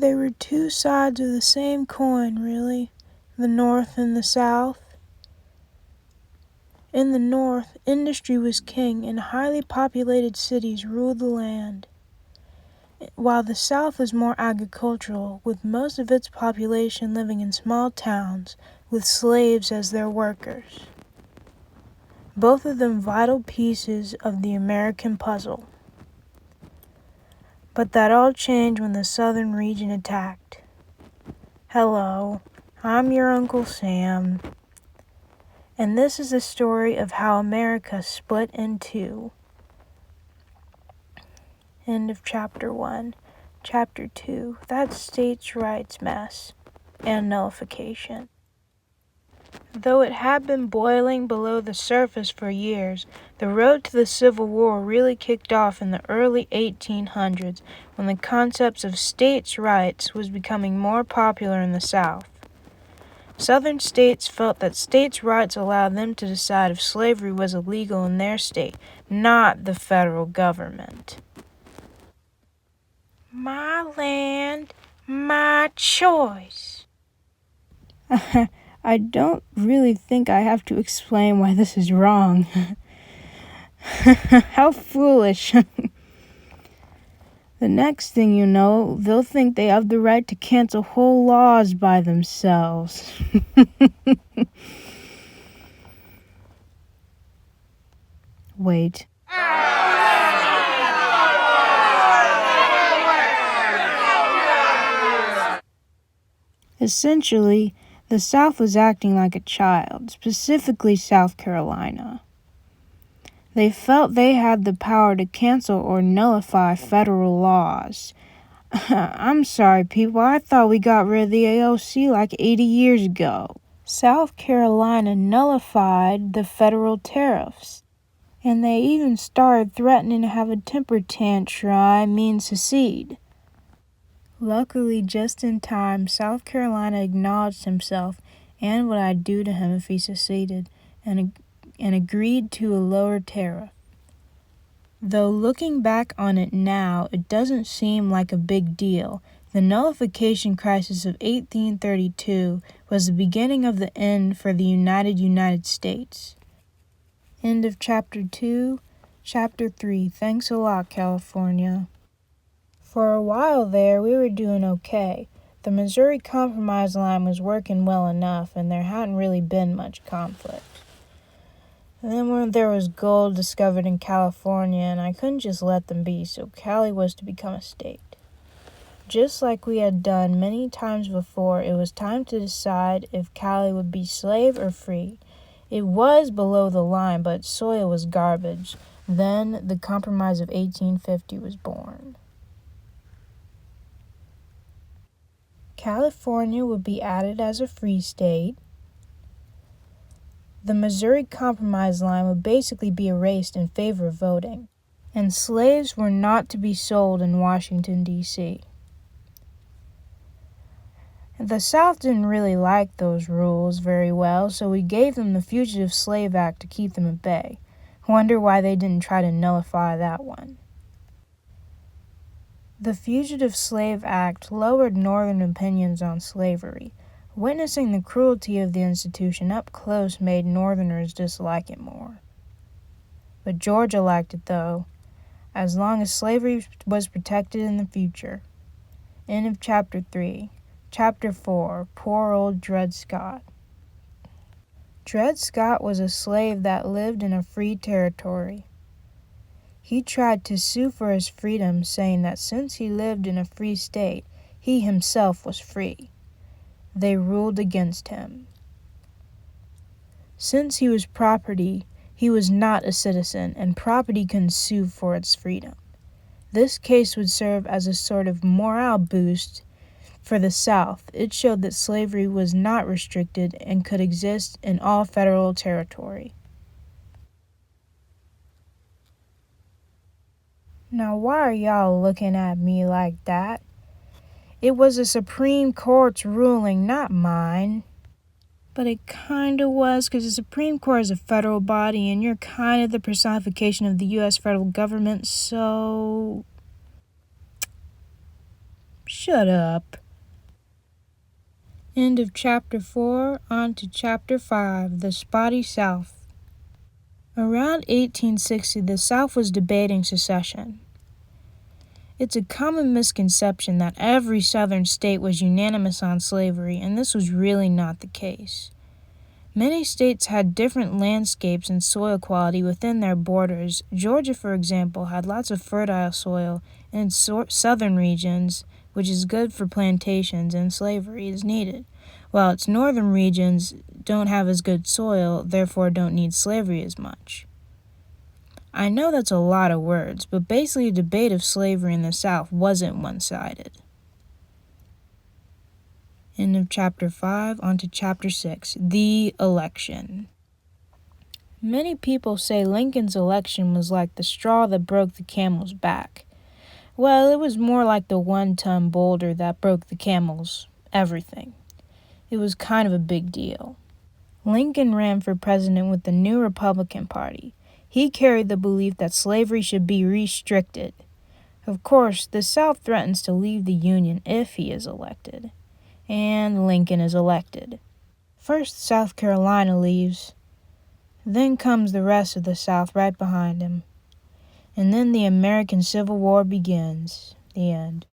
They were two sides of the same coin, really, the North and the South. In the North, industry was king and highly populated cities ruled the land, while the South was more agricultural, with most of its population living in small towns with slaves as their workers. Both of them vital pieces of the American puzzle. But that all changed when the southern region attacked. Hello, I'm your Uncle Sam, and this is the story of how America split in two. End of Chapter 1. Chapter 2, that states' rights mess and nullification. Though it had been boiling below the surface for years, the road to the Civil War really kicked off in the early 1800s when the concepts of states' rights was becoming more popular in the South. Southern states felt that states' rights allowed them to decide if slavery was illegal in their state, not the federal government. My land, my choice. I don't really think I have to explain why this is wrong. How foolish. The next thing you know, they'll think they have the right to cancel whole laws by themselves. Wait. Essentially, the South was acting like a child, specifically South Carolina. They felt they had the power to cancel or nullify federal laws. I'm sorry, people, I thought we got rid of the AOC like 80 years ago. South Carolina nullified the federal tariffs, and they even started threatening to have a temper tantrum, secede. Luckily, just in time, South Carolina acknowledged himself and what I'd do to him if he seceded, and agreed to a lower tariff. Though looking back on it now, it doesn't seem like a big deal. The nullification crisis of 1832 was the beginning of the end for the United States. End of Chapter 2. Chapter 3. Thanks a lot, California. For a while there, we were doing okay. The Missouri Compromise line was working well enough, and there hadn't really been much conflict. And then when there was gold discovered in California, and I couldn't just let them be, so Cali was to become a state. Just like we had done many times before, it was time to decide if Cali would be slave or free. It was below the line, but soil was garbage. Then the Compromise of 1850 was born. California would be added as a free state. The Missouri Compromise line would basically be erased in favor of voting, and slaves were not to be sold in Washington, D.C. The South didn't really like those rules very well, so we gave them the Fugitive Slave Act to keep them at bay. Wonder why they didn't try to nullify that one. The Fugitive Slave Act lowered Northern opinions on slavery. Witnessing the cruelty of the institution up close made Northerners dislike it more. But Georgia liked it, though, as long as slavery was protected in the future. End of Chapter 3. Chapter 4. Poor old Dred Scott. Dred Scott was a slave that lived in a free territory. He tried to sue for his freedom, saying that since he lived in a free state, he himself was free. They ruled against him. Since he was property, he was not a citizen, and property couldn't sue for its freedom. This case would serve as a sort of morale boost for the South. It showed that slavery was not restricted and could exist in all federal territory. Now, why are y'all looking at me like that? It was the Supreme Court's ruling, not mine. But it kinda was, because the Supreme Court is a federal body, and you're kind of the personification of the U.S. federal government, so... Shut up. End of Chapter 4, on to Chapter 5, The Spotty South. Around 1860, the South was debating secession. It's a common misconception that every Southern state was unanimous on slavery, and this was really not the case. Many states had different landscapes and soil quality within their borders. Georgia, for example, had lots of fertile soil in its southern regions, which is good for plantations and slavery is needed, while its northern regions don't have as good soil, therefore don't need slavery as much. I know that's a lot of words, but basically the debate of slavery in the South wasn't one-sided. End of Chapter 5, on to Chapter 6, The Election. Many people say Lincoln's election was like the straw that broke the camel's back. Well, it was more like the 1-ton boulder that broke the camel's everything. It was kind of a big deal. Lincoln ran for president with the new Republican Party. He carried the belief that slavery should be restricted. Of course, the South threatens to leave the Union if he is elected. And Lincoln is elected. First, South Carolina leaves. Then comes the rest of the South right behind him. And then the American Civil War begins. The end.